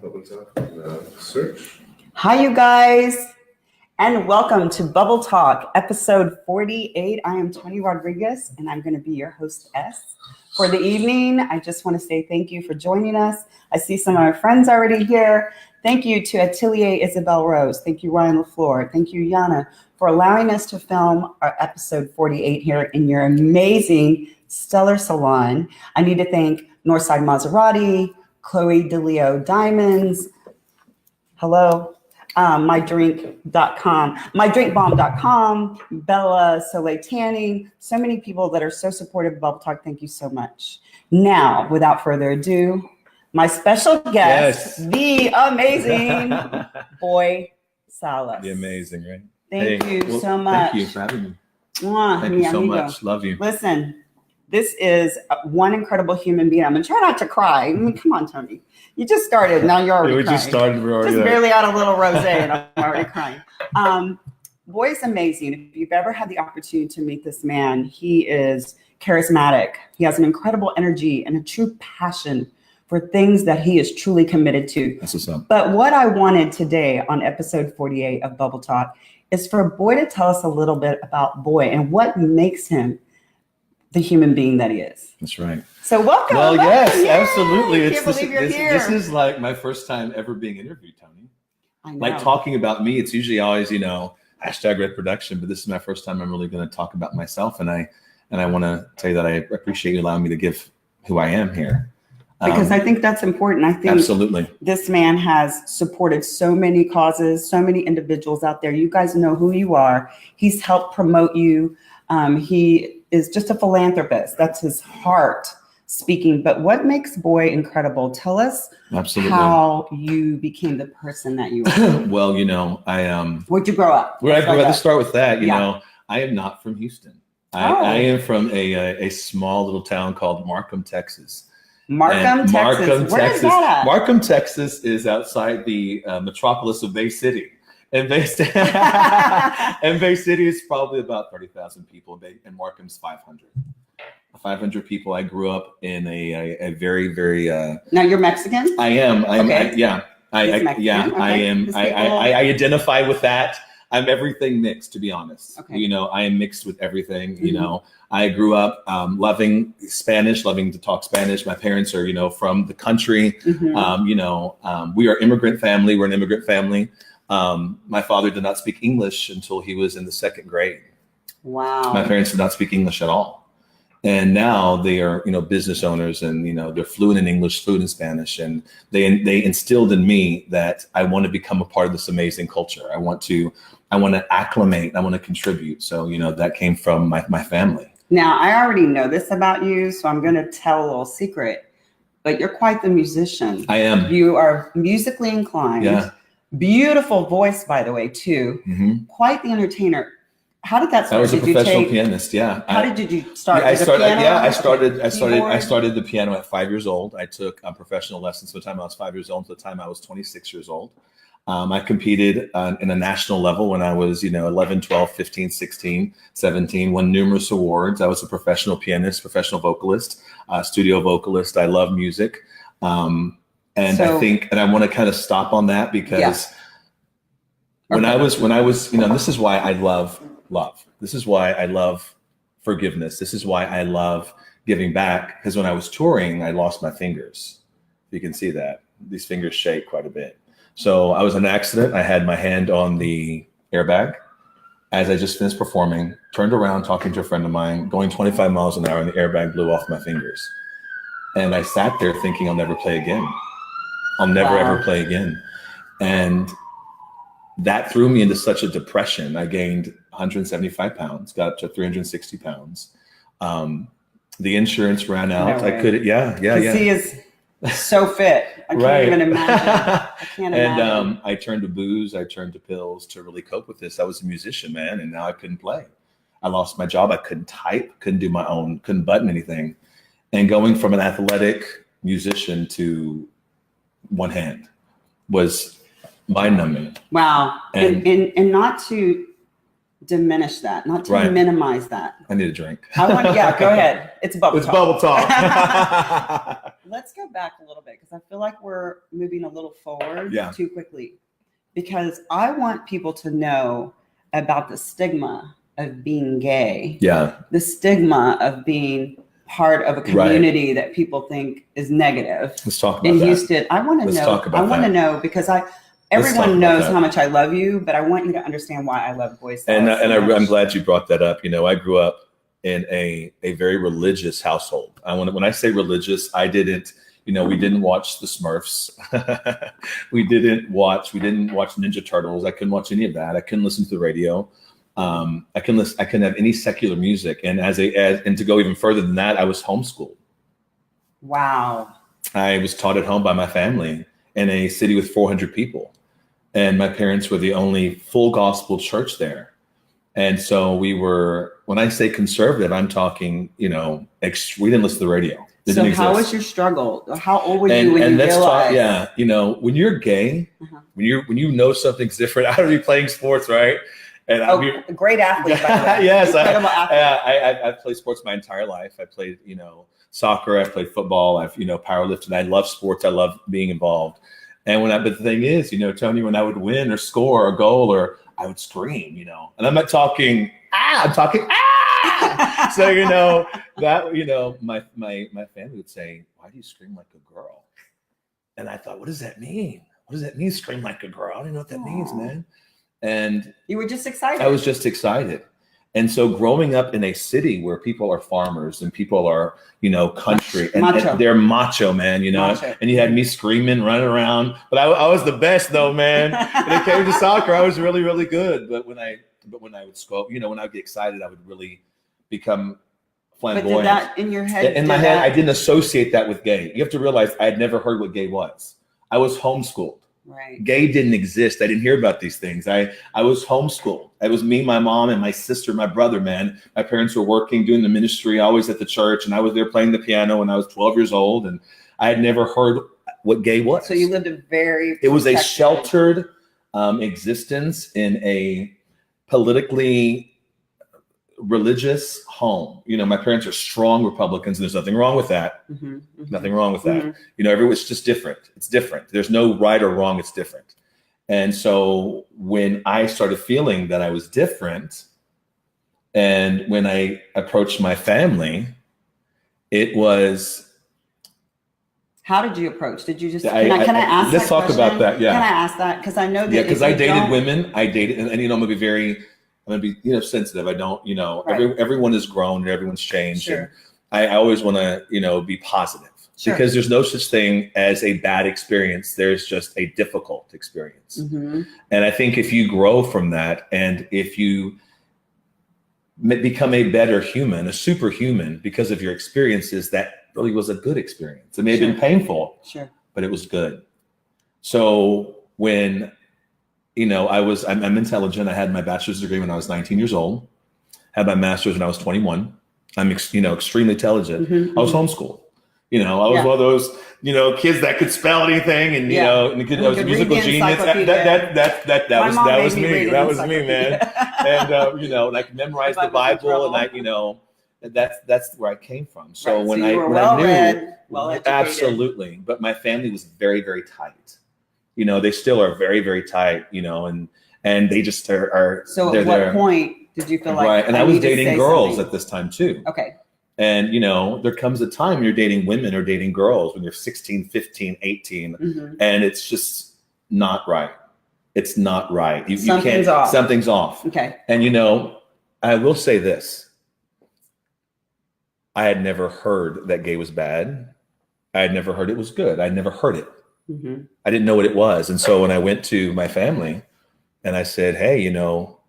Bubble Talk search. Hi, you guys, and welcome to Bubble Talk, episode 48. I am Toni Rodriguez, and I'm going to be your hostess for the evening. I just want to say thank you for joining us. I see some of our friends already here. Thank you to Atelier Isabel Rose. Thank you, Ryan LaFleur. Thank you, Yana, for allowing us to film our episode 48 here in your amazing stellar salon. I need to thank Northside Maserati, Chloe DeLeo Diamonds, hello, mydrinkbomb.com, Bella Soleil Tanning, so many people that are so supportive of Bubble Talk. Thank you so much. Now, without further ado, my special guest, the amazing Boy Salas. The amazing, right? Thank you so much. Thank you for having me. Mwah, Thank you so much. Love you. Listen, this is one incredible human being. I'm going to try not to cry. I mean, come on, Tony. You just started. Now you're already crying. Just started. We're already just barely out a little rosé and I'm already crying. Boy is amazing. If you've ever had the opportunity to meet this man, he is charismatic. He has an incredible energy and a true passion for things that he is truly committed to. That's what's up. But what I wanted today on episode 48 of Bubble Talk is for Boy to tell us a little bit about Boy and what makes him the human being that he is. That's right. So welcome. Well, yes, Yay! absolutely. Can't believe you're here. This is like my first time ever being interviewed, Toni. I know. Like talking about me, it's usually always, hashtag red production, but this is my first time I'm really going to talk about myself. And I want to tell you that I appreciate you allowing me to give who I am here. Because I think that's important. I think absolutely. This man has supported so many causes, so many individuals out there. You guys know who you are. He's helped promote you. He is just a philanthropist. That's his heart speaking. But what makes Boy incredible? Tell us how you became the person that you are. Well, I Where'd you grow up? Let's start with that. I am not from Houston. I am from a small little town called Markham, Texas. Markham, Texas. Where is that at? Markham, Texas is outside the metropolis of Bay City. And Bay City is probably about 30,000 people, and Markham's 500. 500 people. I grew up in a very, very. Now you're Mexican? I am. I am. Okay. I identify with that. I'm everything mixed, to be honest. Okay. I am mixed with everything. Mm-hmm. I grew up loving Spanish, loving to talk Spanish. My parents are, from the country. Mm-hmm. We are immigrant family. We're an immigrant family. My father did not speak English until he was in the second grade. Wow. My parents did not speak English at all. And now they are, business owners and, they're fluent in English, fluent in Spanish. And they instilled in me that I want to become a part of this amazing culture. I want to acclimate. I want to contribute. So, that came from my family. Now, I already know this about you, so I'm going to tell a little secret, but you're quite the musician. I am. You are musically inclined. Yeah. Beautiful voice, by the way, too. Mm-hmm. Quite the entertainer. How did that start? I was a professional pianist. Yeah. How did you start? I started the piano at 5 years old. I took professional lessons from the time I was 5 years old to the time I was 26 years old. I competed in a national level when I was, 11, 12, 15, 16, 17, won numerous awards. I was a professional pianist, professional vocalist, studio vocalist. I love music. I want to kind of stop on that because when I was, this is why I love love. This is why I love forgiveness. This is why I love giving back. Because when I was touring, I lost my fingers. You can see that. These fingers shake quite a bit. So I was in an accident. I had my hand on the airbag as I just finished performing, turned around, talking to a friend of mine, going 25 miles an hour, and the airbag blew off my fingers. And I sat there thinking I'll never play again. I'll never, ever play again. And that threw me into such a depression. I gained 175 pounds, got to 360 pounds. The insurance ran out. No way. I couldn't, He is so fit. I can't even imagine. And I turned to booze, I turned to pills to really cope with this. I was a musician, man, and now I couldn't play. I lost my job. I couldn't type, couldn't do my own, couldn't button anything. And going from an athletic musician to one hand was mind-numbing. Wow. And not to diminish that, not to Right. minimize that. I need a drink. Go ahead. It's bubble It's talk. bubble talk. Let's go back a little bit because I feel like we're moving a little forward Yeah. too quickly, because I want people to know about the stigma of being gay, Yeah. the stigma of being part of a community that people think is negative. Let's talk about In that. Houston, I want to Let's know. talk about I want to that. know because talk everyone about knows that. how much I love you, but I want you to understand why I love Boys. And Salad so much. I'm glad you brought that up. You know, I grew up in a very religious household. When I say religious, I didn't, you know, we didn't watch the Smurfs. we didn't watch Ninja Turtles. I couldn't watch any of that. I couldn't listen to the radio. I couldn't have any secular music. And and to go even further than that, I was homeschooled. Wow. I was taught at home by my family in a city with 400 people. And my parents were the only full gospel church there. And so we were, when I say conservative, I'm talking, you know, we didn't listen to the radio. So how was your struggle? How old were you when you let's realized? yeah, you know, when you're gay, when you know something's different, I would be playing sports, right? And a great athlete, by the way. Yes, Incredible athlete. I've played sports my entire life. I played, you know, soccer. I've played football. I've, you know, powerlifted. I love sports. I love being involved. And but the thing is, you know, Toni, when I would win or score a goal, or I would scream, you know, and I'm not talking, I'm talking, So, you know, that, you know, my family would say, why do you scream like a girl? And I thought, what does that mean? What does that mean? Scream like a girl? I don't know what that means, man. And you were just excited. I was just excited. And so growing up in a city where people are farmers and people are, you know, country and they're macho, man, you know, and you had me screaming, running around, but I was the best though, man. When it came to soccer, I was really, really good. But when I would scope, you know, when I would get excited, I would really become flamboyant. But did that in your head? In my head, I didn't associate that with gay. You have to realize I had never heard what gay was. I was homeschooled. Right. Gay didn't exist. I didn't hear about these things. I was homeschooled. It was me, my mom, and my sister, my brother, man. My parents were working, doing the ministry, always at the church, and I was there playing the piano when I was 12 years old, and I had never heard what gay was. So you lived it was a sheltered existence in a politically religious home. You know, my parents are strong Republicans, and there's nothing wrong with that. Mm-hmm, mm-hmm. Nothing wrong with that. You know, it's just different. It's different. There's no right or wrong. It's different. And so when I started feeling that I was different, and when I approached my family, it was. How did you approach? Did you just, can I ask let's talk about that. Yeah. Can I ask that? Because I know that. Yeah, because I dated women. And you know, I'm gonna be, you know, sensitive. I don't, you know, everyone is grown and everyone's changed. Sure. And I always want to, you know, be positive because there's no such thing as a bad experience. There's just a difficult experience. Mm-hmm. And I think if you grow from that, and if you become a better human, a superhuman because of your experiences, that really was a good experience. It may have been painful, but it was good. So when, you know, I'm intelligent. I had my bachelor's degree when I was 19 years old, had my master's when I was 21. I'm, you know, extremely intelligent. I was homeschooled. You know, I was one of those, you know, kids that could spell anything, and you know, and I was a musical genius. That was me. That was me, man. And you know, and I could memorize the Bible, and you know, that's where I came from. So when I knew, absolutely, but my family was very, very tight. You know, they still are very, very tight. You know, and they just are. So at what point did you feel like? Right, and I was dating girls at this time too. Okay. And, you know, there comes a time you're dating women or dating girls when you're 16, 15, 18, and it's just not right. It's not right. Something's off. Something's off. Okay. And, you know, I will say this. I had never heard that gay was bad. I had never heard it was good. I'd never heard it. I didn't know what it was. And so when I went to my family and I said, hey, you know,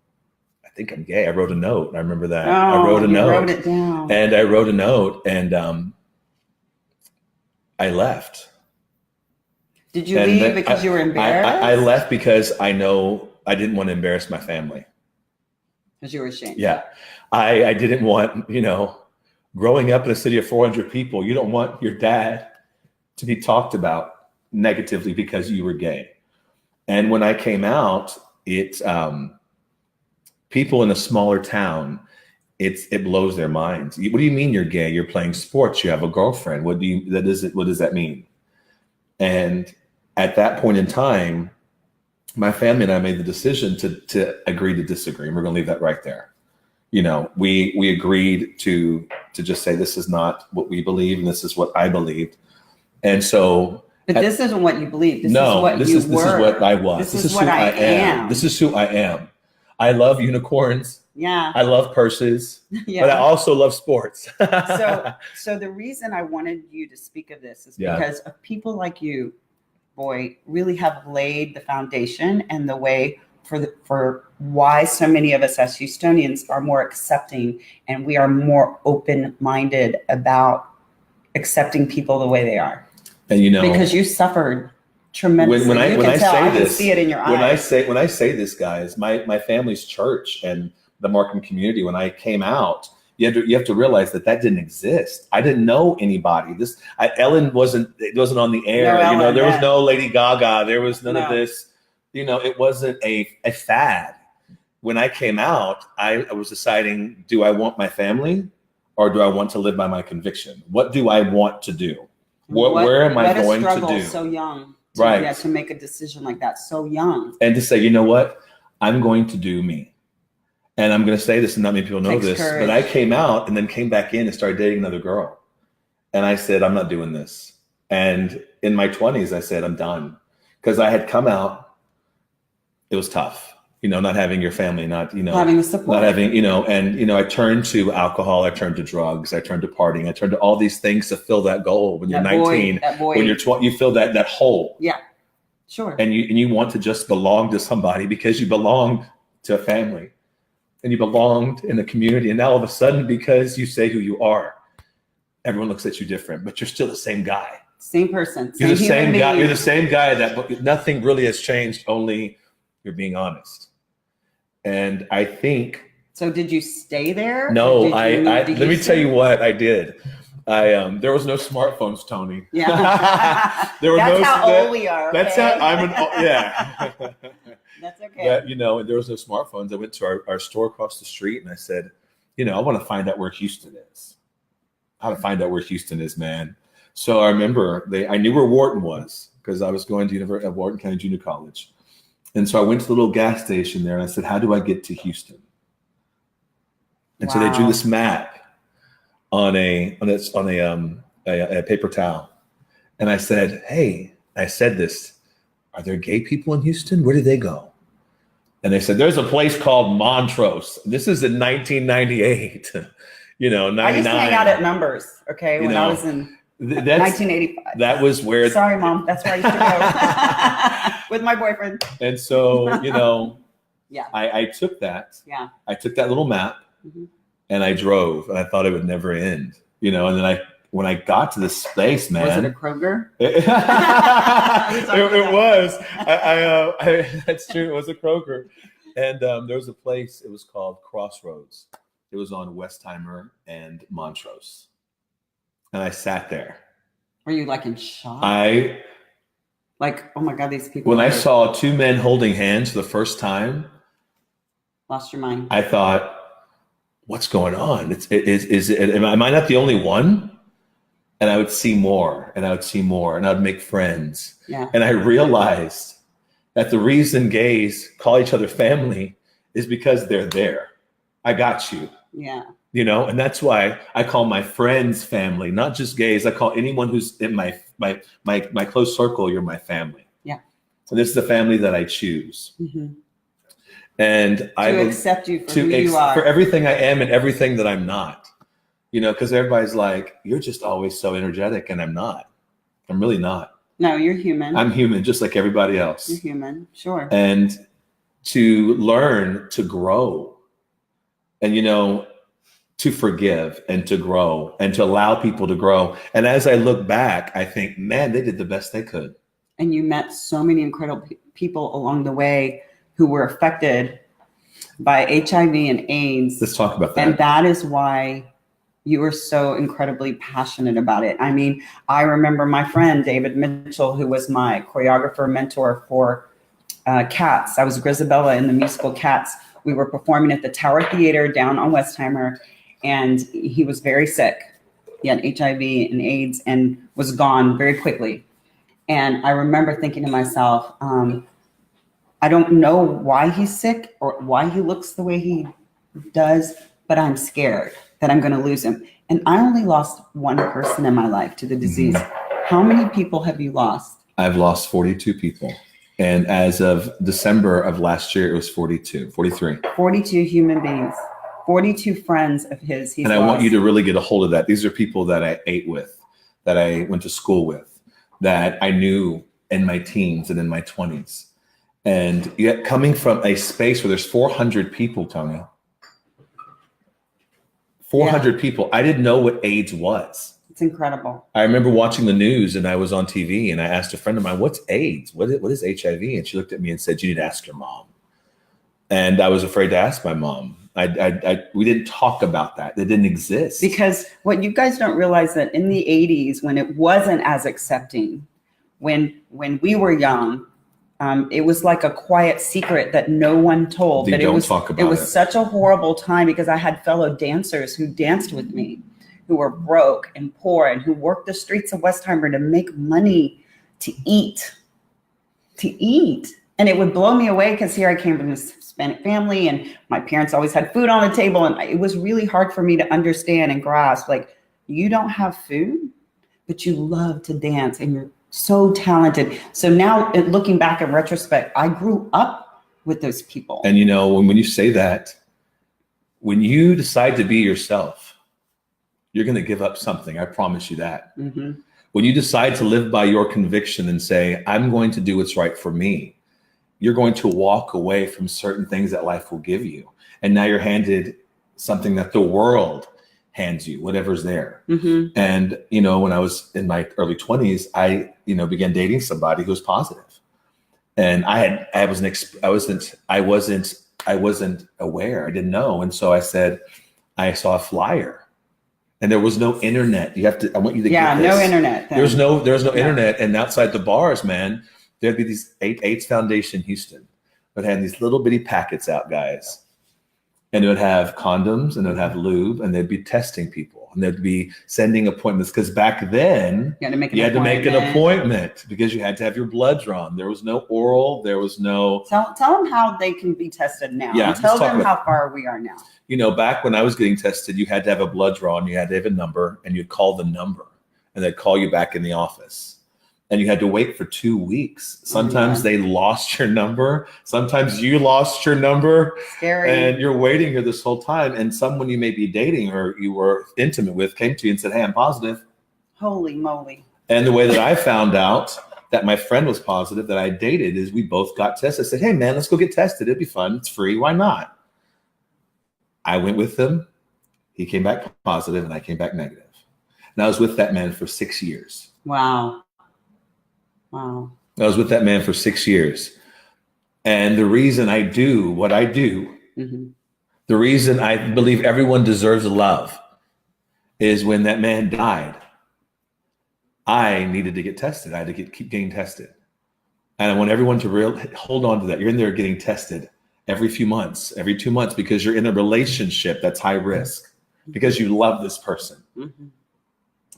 I think I'm gay. I wrote a note. I remember that. I wrote a note. Wrote it down. And I wrote a note, and I left. Did you leave because you were embarrassed? I left because I know I didn't want to embarrass my family. Because you were ashamed. Yeah. I didn't want, you know, growing up in a city of 400 people, you don't want your dad to be talked about negatively because you were gay. And when I came out, people in a smaller town, it blows their minds. What do you mean you're gay? You're playing sports. You have a girlfriend. What does that mean? And at that point in time, my family and I made the decision to agree to disagree. And we're going to leave that right there. You know, we agreed to just say, this is not what we believe, and this is what I believed. And so, but this isn't what you believe. This is what I was. This is what I am. This is who I am. I love unicorns. Yeah. I love purses, yeah. But I also love sports. So the reason I wanted you to speak of this is because of people like you, boy, really have laid the foundation and the way for why so many of us as Houstonians are more accepting, and we are more open-minded about accepting people the way they are. And you know, because you suffered tremendously. When I can see it in your eyes. When I say this, guys, my family's church and the Markham community, when I came out, you have to realize that didn't exist. I didn't know anybody. Ellen wasn't on the air. No, you know, Ellen, there was no Lady Gaga. There was none of this. You know, it wasn't a fad. When I came out, I was deciding, do I want my family or do I want to live by my conviction? What do I want to do? Where am I going to do? So young. To make a decision like that so young. And to say, you know what? I'm going to do me. And I'm going to say this, and not many people know this, but I came out and then came back in and started dating another girl. And I said, I'm not doing this. And in my 20s, I said, I'm done. Because I had come out. It was tough, you know, not having your family, not having the support, not having, and I turned to alcohol, I turned to drugs, I turned to partying, I turned to all these things to fill that goal. When you're 19, when you're 20, you fill that hole. Yeah, sure. And you want to just belong to somebody because you belong to a family and you belonged in a community. And now all of a sudden, because you say who you are, everyone looks at you different, but you're still the same guy. Same person. You're the same guy. You're the same guy that nothing really has changed. Only you're being honest. And I think. So did you stay there? No, let me tell you what I did. There was no smartphones, Toni. Yeah. That's how old we are. Okay? That's how yeah. That's okay. But, there was no smartphones. I went to our store across the street and I said, I want to find out where Houston is. How to find out where Houston is, man. So I remember I knew where Wharton was because I was going to Wharton County Junior College. And so I went to the little gas station there and I said, how do I get to Houston? And so they drew this map on a paper towel. And I said, hey, are there gay people in Houston? Where do they go? And they said, there's a place called Montrose. This is in 1998, 99. I used to hang out at Numbers, okay, when I was in 1985. That was where. Sorry, Mom. That's where I used to go with my boyfriend. And so, yeah, I took that. Yeah. I took that little map and I drove and I thought it would never end, and then when I got to this space, man. Was it a Kroger? It was. That's true. It was a Kroger. And there was a place, it was called Crossroads. It was on Westheimer and Montrose. And I sat there. Were you like in shock? Like, oh my God, these people. When I saw two men holding hands for the first time. Lost your mind. I thought, what's going on? Am I not the only one? And I would see more and I would see more and I'd make friends. Yeah. And I realized that the reason gays call each other family is because they're there. I got you. Yeah. And that's why I call my friends family, not just gays. I call anyone who's in my close circle, you're my family. Yeah. So this is the family that I choose. And I accept you for who you are. For everything I am and everything that I'm not. Because everybody's like, you're just always so energetic, and I'm not. I'm really not. No, you're human. I'm human, just like everybody else. You're human, sure. And to learn to grow, and to forgive and to grow and to allow people to grow. And as I look back, I think, man, they did the best they could. And you met so many incredible people along the way who were affected by HIV and AIDS. Let's talk about that. And that is why you were so incredibly passionate about it. I mean, I remember my friend, David Mitchell, who was my choreographer mentor for Cats. I was Grisabella in the musical Cats. We were performing at the Tower Theater down on Westheimer, and he was very sick. He had HIV and AIDS and was gone very quickly. And I remember thinking to myself, I don't know why he's sick or why he looks the way he does, but I'm scared that I'm going to lose him. And I only lost one person in my life to the disease. How many people have you lost? I've lost 42 people. And as of December of last year, it was 43. 42 human beings, 42 friends of his. He's and I lost. want you to really get a hold of that. These are people that I ate with, that I went to school with, that I knew in my teens and in my 20s. And yet coming from a space where there's 400 people, Toni, 400 people. I didn't know what AIDS was. It's incredible. I remember watching the news and I was on TV and I asked a friend of mine, what's AIDS? What is HIV? And she looked at me and said, you need to ask your mom. And I was afraid to ask my mom. We didn't talk about that. It didn't exist. Because what you guys don't realize that in the 80s, when it wasn't as accepting, when we were young, it was like a quiet secret that no one told. It was such a horrible time because I had fellow dancers who danced with me, who were broke and poor and who worked the streets of Westheimer to make money to eat. And it would blow me away because here I came from this Hispanic family and my parents always had food on the table. And it was really hard for me to understand and grasp, like, you don't have food, but you love to dance and you're so talented. So now looking back in retrospect, I grew up with those people. And when you say that, when you decide to be yourself, you're going to give up something. I promise you that. Mm-hmm. When you decide to live by your conviction and say, I'm going to do what's right for me, you're going to walk away from certain things that life will give you. And now you're handed something that the world hands you, whatever's there. Mm-hmm. And, when I was in my early 20s, I began dating somebody who was positive. And I wasn't aware. I didn't know. And so I said, I saw a flyer. And there was no internet. I want you to get this. No internet. There was no internet. And outside the bars, man, there'd be these AIDS Foundation Houston that had these little bitty packets out, guys. And it would have condoms and it would have lube and they'd be testing people and they'd be sending appointments. Because back then you had to make an appointment because you had to have your blood drawn. There was no oral. There was no. Tell them how they can be tested now. Yeah, and tell them how far we are now. Back when I was getting tested, you had to have a blood draw and you had to have a number and you'd call the number and they'd call you back in the office. And you had to wait for 2 weeks. Sometimes they lost your number. Sometimes you lost your number. Scary. And you're waiting here this whole time. And someone you may be dating or you were intimate with came to you and said, hey, I'm positive. Holy moly. And the way that I found out that my friend was positive that I dated is we both got tested. I said, hey, man, let's go get tested. It'd be fun. It's free. Why not? I went with him. He came back positive and I came back negative. And I was with that man for 6 years. Wow. I was with that man for 6 years. And the reason I do what I do, mm-hmm. the reason I believe everyone deserves love is when that man died, I needed to get tested. I had to keep getting tested. And I want everyone to hold on to that. You're in there getting tested every few months, every 2 months, because you're in a relationship that's high risk, because you love this person, mm-hmm.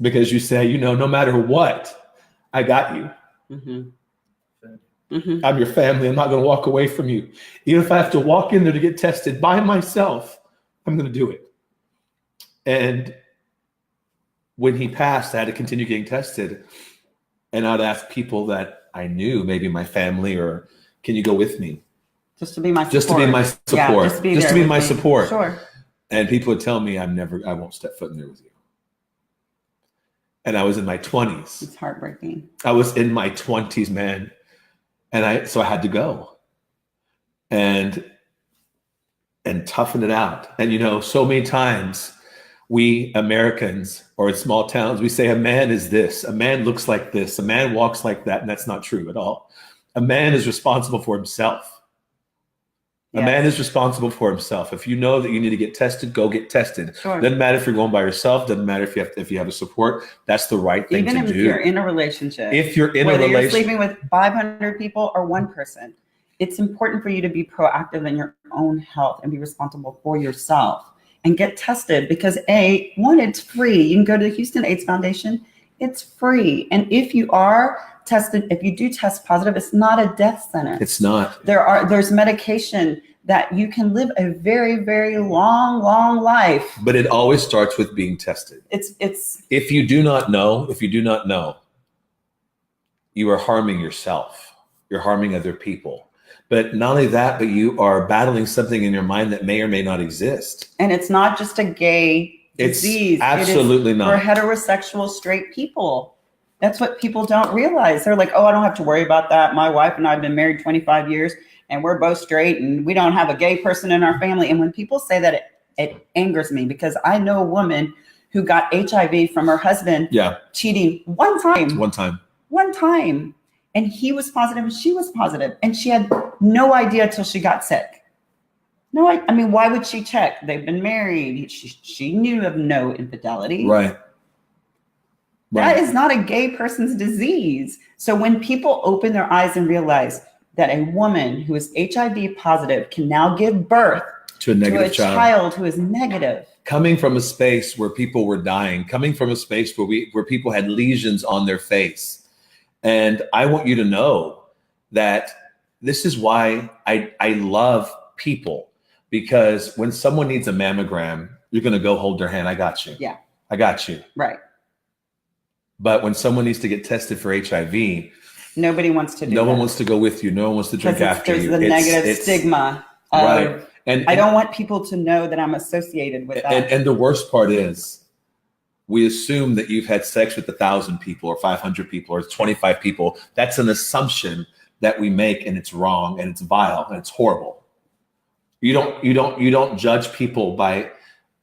because you say, no matter what, I got you. Mm-hmm. Mm-hmm. I'm your family. I'm not going to walk away from you. Even if I have to walk in there to get tested by myself, I'm going to do it. And when he passed, I had to continue getting tested. And I'd ask people that I knew, maybe my family, or can you go with me? Just to be my support. Just to be my support. Yeah, just to be my support. Sure. And people would tell me I won't step foot in there with you. And I was in my 20s. It's heartbreaking. I was in my 20s, man. And so I had to go and toughen it out. And, so many times we Americans or in small towns, we say a man is this, a man looks like this, a man walks like that. And that's not true at all. A man is responsible for himself. A man is responsible for himself. If you know that you need to get tested, go get tested. Sure. Doesn't matter if you're going by yourself. Doesn't matter if you have a support. That's the right thing to do. Even if you're in a relationship. If you're in whether a relationship. you're sleeping with 500 people or one person. it's important for you to be proactive in your own health and be responsible for yourself and get tested because one, it's free. You can go to the Houston AIDS Foundation. It's free. And if you are tested, if you do test positive, it's not a death sentence. It's not. There's medication that you can live a very, very long, long life. But it always starts with being tested. If you do not know, you are harming yourself. You're harming other people. But not only that, but you are battling something in your mind that may or may not exist. And it's not just a gay disease. It's absolutely not. For heterosexual straight people. That's what people don't realize. They're like, oh, I don't have to worry about that. My wife and I have been married 25 years and we're both straight and we don't have a gay person in our family. And when people say that, it angers me because I know a woman who got HIV from her husband cheating one time. And he was positive and she was positive. And she had no idea till she got sick. No, I mean, why would she check? They've been married. She knew of no infidelity. Right. That is not a gay person's disease. So when people open their eyes and realize that a woman who is HIV positive can now give birth to a child who is negative. Coming from a space where people were dying, coming from a space where people had lesions on their face. And I want you to know that this is why I love people, because when someone needs a mammogram, you're going to go hold their hand. I got you. Yeah. I got you. Right. But when someone needs to get tested for HIV, nobody wants to do No one wants to go with you. No one wants to drink after you. There's the negative stigma. Right. And I don't want people to know that I'm associated with that. And the worst part is we assume that you've had sex with 1,000 people or 500 people or 25 people. That's an assumption that we make, and it's wrong and it's vile and it's horrible. You don't judge people by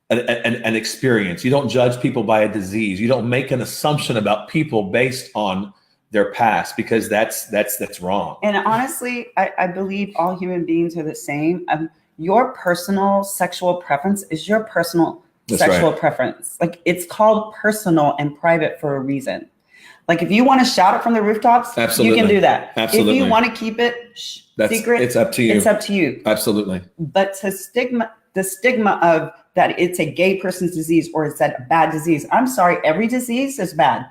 an experience. You don't judge people by a disease. You don't make an assumption about people based on their past, because that's wrong. And honestly, I believe all human beings are the same. Your personal sexual preference is your personal sexual preference. Like, it's called personal and private for a reason. Like, if you want to shout it from the rooftops, you can do that. Absolutely. If you want to keep it secret, it's up to you. It's up to you. Absolutely. But the stigma of that it's a gay person's disease or it's a bad disease. I'm sorry, every disease is bad.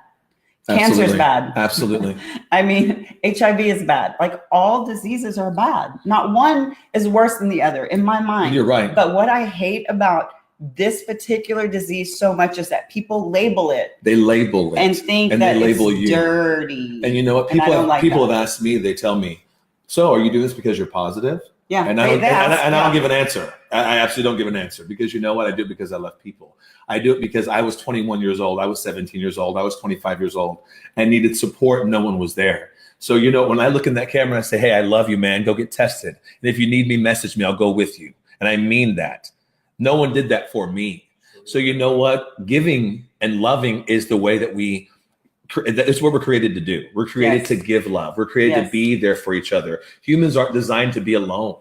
Cancer is bad. Absolutely. I mean, HIV is bad. Like, all diseases are bad. Not one is worse than the other in my mind. You're right. But what I hate about this particular disease so much is that people label it. They label it. And think that they label it's dirty. And you know what? People have asked me, they tell me, so are you doing this because you're positive? Yeah. And I don't give an answer. I absolutely don't give an answer, because you know what? I do it because I love people. I do it because I was 21 years old. I was 17 years old. I was 25 years old and needed support. And no one was there. So, you know, when I look in that camera, I say, hey, I love you, man. Go get tested. And if you need me, message me. I'll go with you. And I mean that. No one did that for me. So you know what? Giving and loving is the way that it's what we're created to do. We're created to give love. We're created to be there for each other. Humans aren't designed to be alone.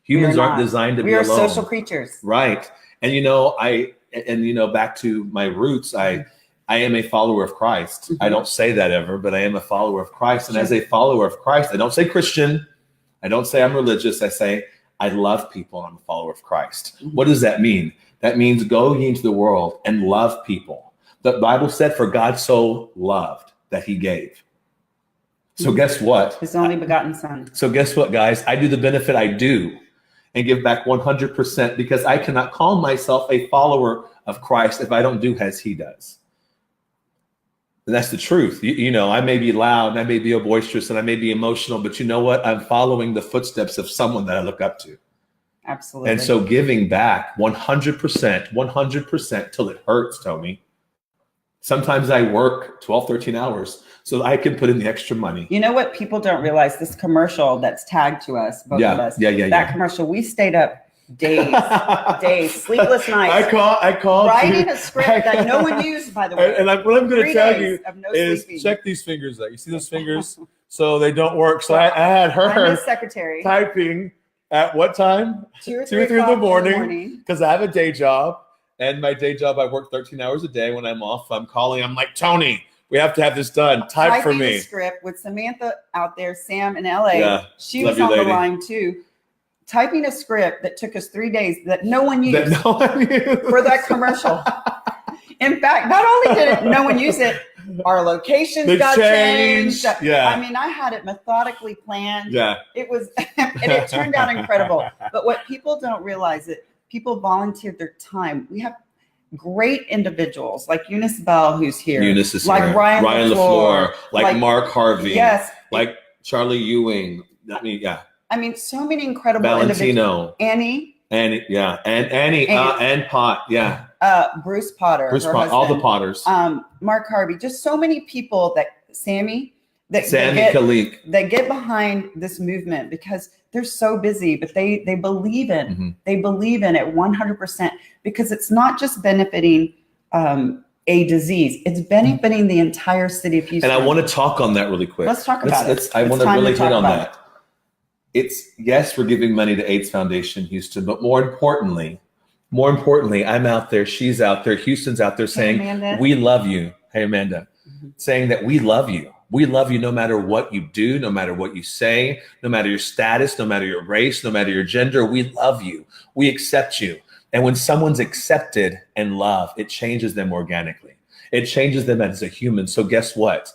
Humans aren't designed to be alone. We are social creatures. Right. And, you know, back to my roots, I am a follower of Christ. Mm-hmm. I don't say that ever, but I am a follower of Christ. And as a follower of Christ, I don't say Christian. I don't say I'm religious. I say I love people and I'm a follower of Christ. Mm-hmm. What does that mean? That means go ye into the world and love people. The Bible said, for God so loved that he gave. So guess what? His only begotten son. So guess what, guys? I do the benefit I do and give back 100%, because I cannot call myself a follower of Christ if I don't do as he does. And that's the truth. You know, I may be loud and I may be boisterous and I may be emotional, but you know what? I'm following the footsteps of someone that I look up to. Absolutely. And so giving back 100% till it hurts, Toni. Sometimes I work 12, 13 hours so that I can put in the extra money. You know what people don't realize? This commercial that's tagged to us, both of us. That commercial, we stayed up days, sleepless nights. I called writing a script that no one used, by the way. And what I'm going to tell you is check these fingers out. You see those fingers? So they don't work. So I had her secretary typing at what time? 2 or 3 in the morning, because I have a day job. And my day job, I work 13 hours a day. When I'm off, I'm calling. I'm like, Toni, We have to have this done. Type for Typing me. the script with Samantha out there, Sam in LA. Yeah, she love was you, on the lady. line too. Typing a script that took us 3 days that no one used That no one used. for that commercial. In fact, not only did no one use it, our locations They got changed. changed. Yeah. I mean, I had it methodically planned. Yeah. It was, and it turned out incredible. But what people don't realize is people volunteered their time. We have great individuals like Eunice Bell, who's here. Eunice is like here. Ryan LaFleur, like Mark Harvey. Yes. Like Charlie Ewing. I mean, yeah. I mean, so many incredible individuals. Valentino. Annie. Yeah. And Annie. And Pot. Yeah. Bruce Potter. Bruce Potter. All the Potters. Mark Harvey. Just so many people that Sammy Khalik. They get behind this movement because they're so busy, but they believe in they believe in it 100% because it's not just benefiting a disease; it's benefiting the entire city of Houston. And I want to talk on that really quick. Let's talk about it. I want to really hit on that. It's yes, we're giving money to AIDS Foundation Houston, but more importantly, I'm out there, she's out there, Houston's out there saying, we love you. Hey, Amanda, saying that we love you. We love you no matter what you do, no matter what you say, no matter your status, no matter your race, no matter your gender. We love you. We accept you. And when someone's accepted and loved, it changes them organically. It changes them as a human. So guess what?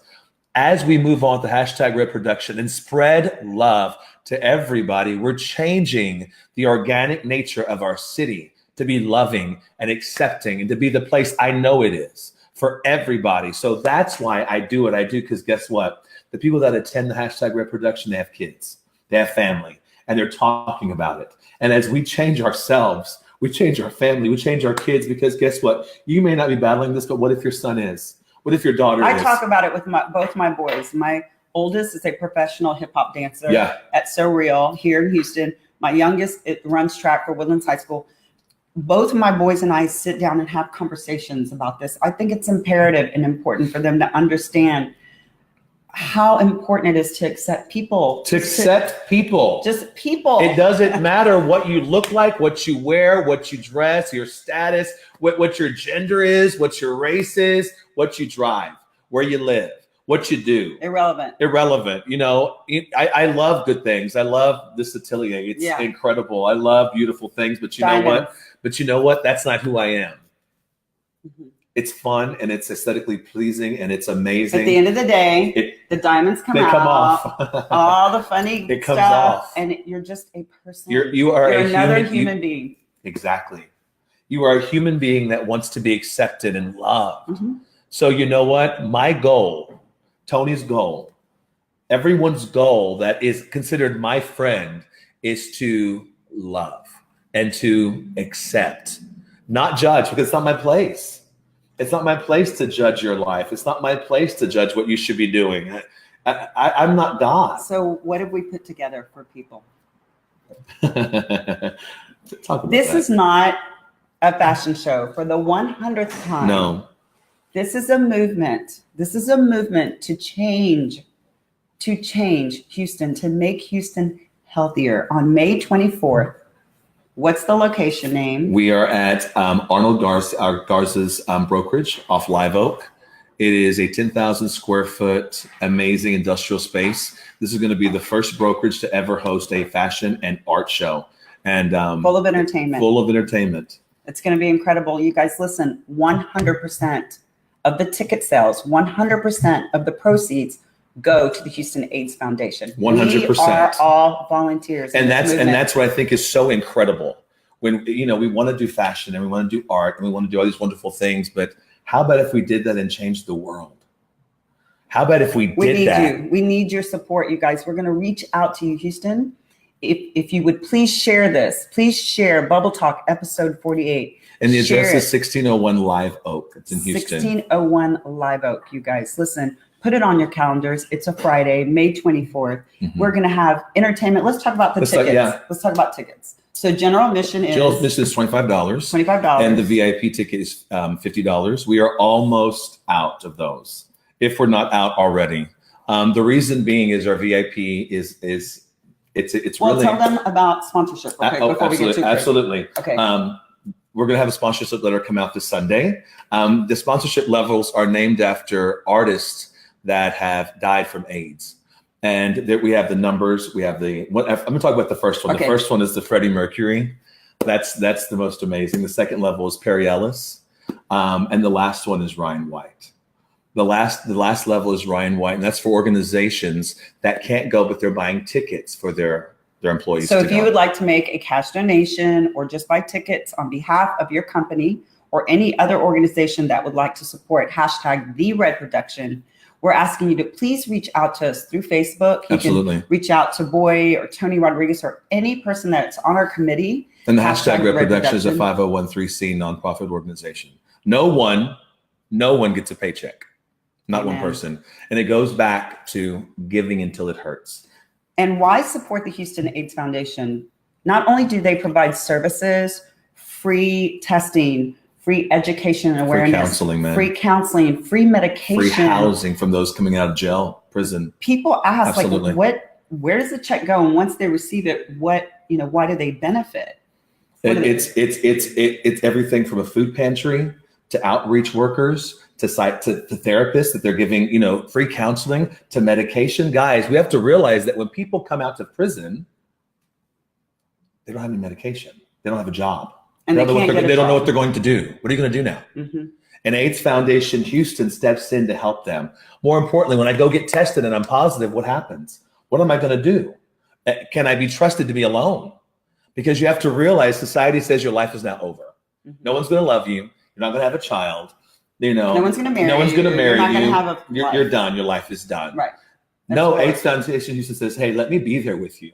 As we move on to #reproduction and spread love to everybody, we're changing the organic nature of our city to be loving and accepting and to be the place I know it is for everybody. So that's why I do what I do, because guess what? The people that attend the #reproduction, they have kids, they have family, and they're talking about it. And as we change ourselves, we change our family, we change our kids, because guess what? You may not be battling this, but what if your son is? What if your daughter is? I talk about it with both my boys. My oldest is a professional hip hop dancer at So Real here in Houston. My youngest, it runs track for Woodlands High School. Both of my boys and I sit down and have conversations about this. I think it's imperative and important for them to understand how important it is to accept people. Accept people. Just people. It doesn't matter what you look like, what you wear, what you dress, your status, what your gender is, what your race is, what you drive, where you live, what you do. Irrelevant. You know, I love good things. I love this atelier. It's incredible. I love beautiful things, but you know what? That's not who I am. It's fun and it's aesthetically pleasing and it's amazing. At the end of the day, the diamonds come off. All the funny it comes stuff, off. And you're just a person. You're another human being. Exactly. You are a human being that wants to be accepted and loved. So you know what? My goal, Toni's goal, everyone's goal that is considered my friend is to love and to accept, not judge, because it's not my place. It's not my place to judge your life. It's not my place to judge what you should be doing. I'm not God. So what have we put together for people? This is not a fashion show for the 100th time. No. This is a movement. This is a movement to change Houston, to make Houston healthier. On May 24th, what's the location name? We are at Arnold Garza's brokerage off Live Oak. It is a 10,000 square foot amazing industrial space. This is going to be the first brokerage to ever host a fashion and art show. And full of entertainment. It's going to be incredible. You guys, listen, 100% of the ticket sales, 100% of the proceeds go to the Houston AIDS Foundation. 100%. We are all volunteers. And that's what I think is so incredible. When, you know, we want to do fashion and we want to do art and we want to do all these wonderful things, but how about if we did that and changed the world? How about if we did that? We need your support, you guys. We're going to reach out to you, Houston. If you would please share this, please share Bubble Talk episode 48. And the address is 1601 Live Oak. It's in Houston. 1601 Live Oak, you guys. Listen, put it on your calendars. It's a Friday, May 24th. We're going to have entertainment. Let's talk about tickets. Let's talk about tickets. So general admission is $25. $25. And the VIP ticket is $50. We are almost out of those, if we're not out already. The reason being is our VIP is it's well, really. Tell them about sponsorship before we get too crazy. Absolutely. Okay. we're going to have a sponsorship letter come out this Sunday. The sponsorship levels are named after artists that have died from AIDS. And there we have the numbers. We have I'm going to talk about the first one. Okay. The first one is the Freddie Mercury. That's the most amazing. The second level is Perry Ellis. And the last one is Ryan White. The last level is Ryan White, and that's for organizations that can't go, but they're buying tickets for their employees. So if you would like to make a cash donation or just buy tickets on behalf of your company or any other organization that would like to support #theredproduction, we're asking you to please reach out to us through Facebook. You Absolutely. can reach out to Boy or Toni Rodriguez or any person that's on our committee. And the #Reproduction is a 501(c)(3) nonprofit organization. No one gets a paycheck. Not Amen. one person. And it goes back to giving until it hurts. And why support the Houston AIDS Foundation? Not only do they provide services, free testing, free education and awareness, free counseling, free medication, free housing from those coming out of jail, prison. People ask, Absolutely. where does the check go? And once they receive it, why do they benefit? It's everything from a food pantry to outreach workers to therapists that they're giving, free counseling to medication. Guys, we have to realize that when people come out of prison, they don't have any medication. They don't have a job. And they don't know what they're going to do. What are you going to do now? Mm-hmm. And AIDS Foundation Houston steps in to help them. More importantly, when I go get tested and I'm positive, what happens? What am I going to do? Can I be trusted to be alone? Because you have to realize society says your life is now over. Mm-hmm. No one's going to love you. You're not going to have a child. No one's going to marry you. No one's going to marry you. You're done. Your life is done. Right. AIDS Foundation Houston says, hey, let me be there with you.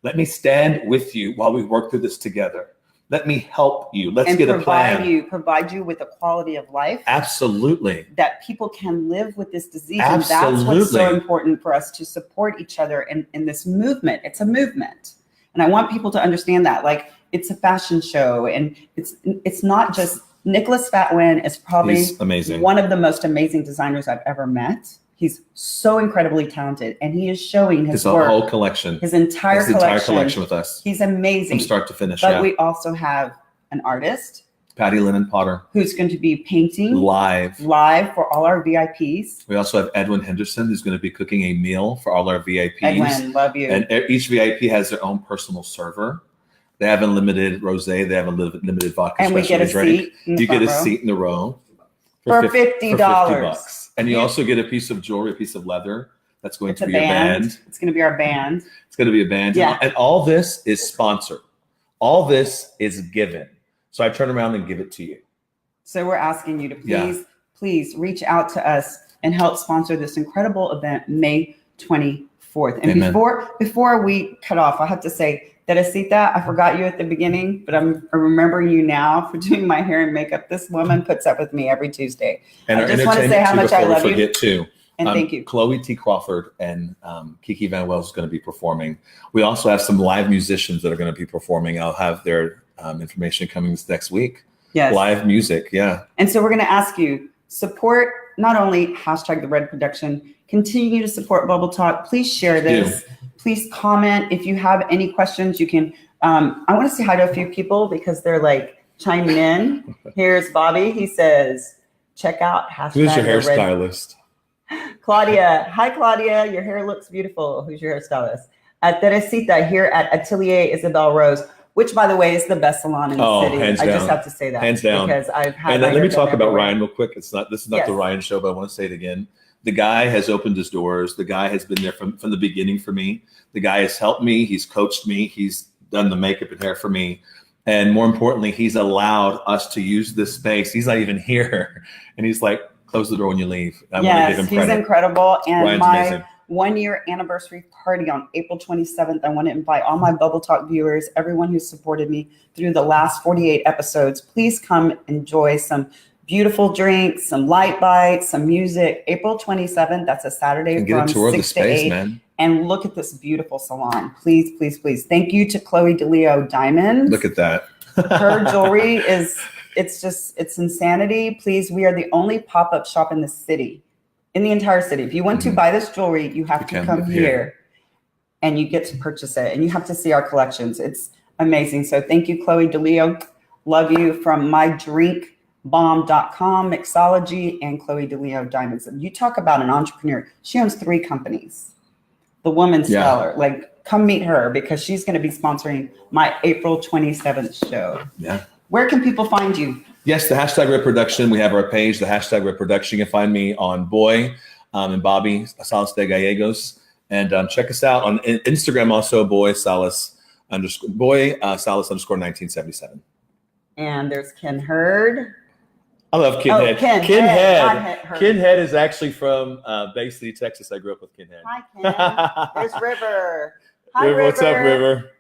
Let me stand with you while we work through this together. Let me help you. Let's get a plan. Provide you with a quality of life. Absolutely. That people can live with this disease. Absolutely. And that's what's so important for us to support each other in this movement. It's a movement. And I want people to understand that. Like, it's a fashion show. And it's not just Nicholas Fatwin is probably amazing. One of the most amazing designers I've ever met. He's so incredibly talented, and he is showing his work, whole collection, his entire collection with us. He's amazing from start to finish. But we also have an artist, Patty Lennon Potter, who's going to be painting live for all our VIPs. We also have Edwin Henderson, who's going to be cooking a meal for all our VIPs. Edwin, love you. And each VIP has their own personal server. They have unlimited rosé. They have a limited vodka. And we get a seat. You get a seat in the row for $50. And you also get a piece of jewelry, a piece of leather. That's going to be a band. It's going to be our band. It's going to be a band. Yeah. And all this is sponsored. All this is given. So I turn around and give it to you. So we're asking you to please reach out to us and help sponsor this incredible event, May 24th. And Amen. before we cut off, I have to say, Teresita, I forgot you at the beginning, but I'm remembering you now for doing my hair and makeup. This woman puts up with me every Tuesday. And I just want to say how much I love you. Too. And thank you. Chloe T. Crawford and Kiki Van Wells is going to be performing. We also have some live musicians that are going to be performing. I'll have their information coming this next week. Yes. Live music, yeah. And so we're going to ask you, support not only #TheRedProduction, continue to support Bubble Talk. Please share this. Please comment. If you have any questions, you can, I want to say hi to a few people because they're like chiming in. Here's Bobby. He says, check out #. Who's your hairstylist? Claudia. Hi, Claudia. Your hair looks beautiful. Who's your hairstylist? Teresita here at Atelier Isabel Rose, which, by the way, is the best salon in the city. Hands down. I just have to say that. Hands down. Because I've had. And let me talk about Ryan real quick. This is not Yes. the Ryan show, but I want to say it again. The guy has opened his doors. The guy has been there from the beginning for me. The guy has helped me. He's coached me. He's done the makeup and hair for me. And more importantly, he's allowed us to use this space. He's not even here. And he's like, close the door when you leave. I want to give him credit. He's incredible. And Ryan's my amazing. 1-year anniversary party on April 27th, I want to invite all my Bubble Talk viewers, everyone who supported me through the last 48 episodes. Please come enjoy some beautiful drinks, some light bites, some music. April 27th, that's a Saturday from 6 to 8. Man. And look at this beautiful salon. Please, please, please. Thank you to Chloe DeLeo Diamonds. Look at that. Her jewelry it's insanity. Please, we are the only pop-up shop in the city, in the entire city. If you want to buy this jewelry, you have to come here and you get to purchase it and you have to see our collections. It's amazing. So thank you, Chloe DeLeo. Love you from mydrinkbomb.com, Mixology, and Chloe DeLeo Diamonds. And you talk about an entrepreneur. She owns 3 companies. The woman stellar. Like, come meet her because she's going to be sponsoring my April 27th show. Yeah. Where can people find you? Yes, the hashtag reproduction. We have our page, the hashtag reproduction. You can find me on Boy and Bobby Salas de Gallegos. And check us out on Instagram also, Salas _ 1977. And there's Ken Hurd. I love Ken Head. Ken Head. Ken Head is actually from Bay City, Texas. I grew up with Ken Head. Hi, Ken. There's River. Hi, River. What's up, River?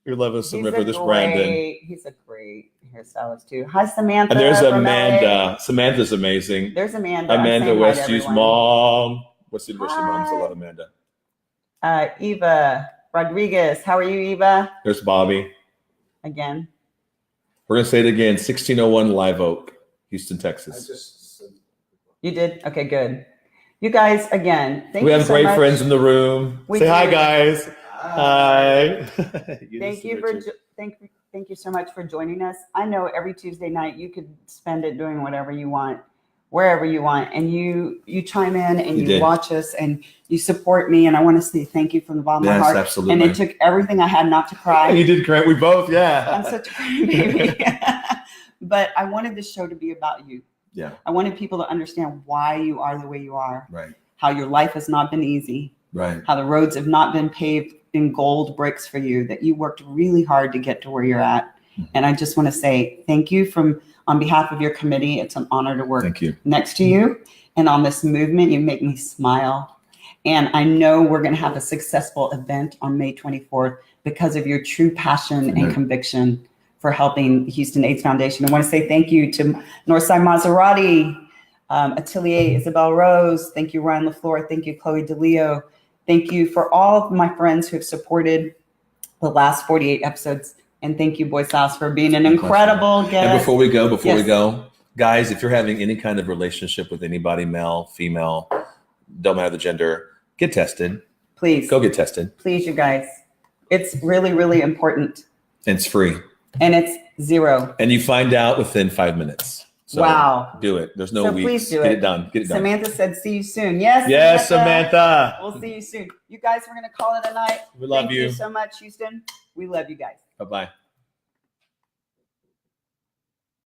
We love us some River. There's Brandon. He's a great hairstylist too. Hi, Samantha. And there's Amanda. Samantha's amazing. There's Amanda. Amanda Westhue's mom. What's the University moms? I love Amanda. Eva Rodriguez. How are you, Eva? There's Bobby. Again. We're going to say it again. 1601 Live Oak, Houston, Texas. You did? Okay, good. You guys, again, thank you so much. We have great friends in the room. Say hi, guys. Hi. Thank you so much for joining us. I know every Tuesday night you could spend it doing whatever you want, wherever you want, and you chime in and you watch us and you support me, and I want to say thank you from the bottom of my heart. Absolutely. And it took everything I had not to cry. You did great. We both, I'm such a crybaby. But I wanted this show to be about you. Yeah. I wanted people to understand why you are the way you are. Right. How your life has not been easy. Right. How the roads have not been paved in gold bricks for you, that you worked really hard to get to where you're at. Mm-hmm. And I just want to say thank you on behalf of your committee. It's an honor to work next to you. And on this movement, you make me smile. And I know we're going to have a successful event on May 24th because of your true passion and conviction for helping Houston AIDS Foundation. I want to say thank you to Northside Maserati, Atelier Isabel Rose. Thank you, Ryan LaFleur. Thank you, Chloe DeLeo. Thank you for all of my friends who have supported the last 48 episodes. And thank you, Boy Salas, for being an incredible guest. And before we go, guys, if you're having any kind of relationship with anybody, male, female, don't matter the gender, get tested. Please. Go get tested. Please, you guys. It's really, really important. And it's free. And it's 0. And you find out within 5 minutes. So wow. Do it. There's no weeks. Please do it. Get it done. Get it done. Samantha said, see you soon. Yes. Yes, Samantha. We'll see you soon. You guys, we're going to call it a night. We love you. Thank you so much, Houston. We love you guys. Bye-bye.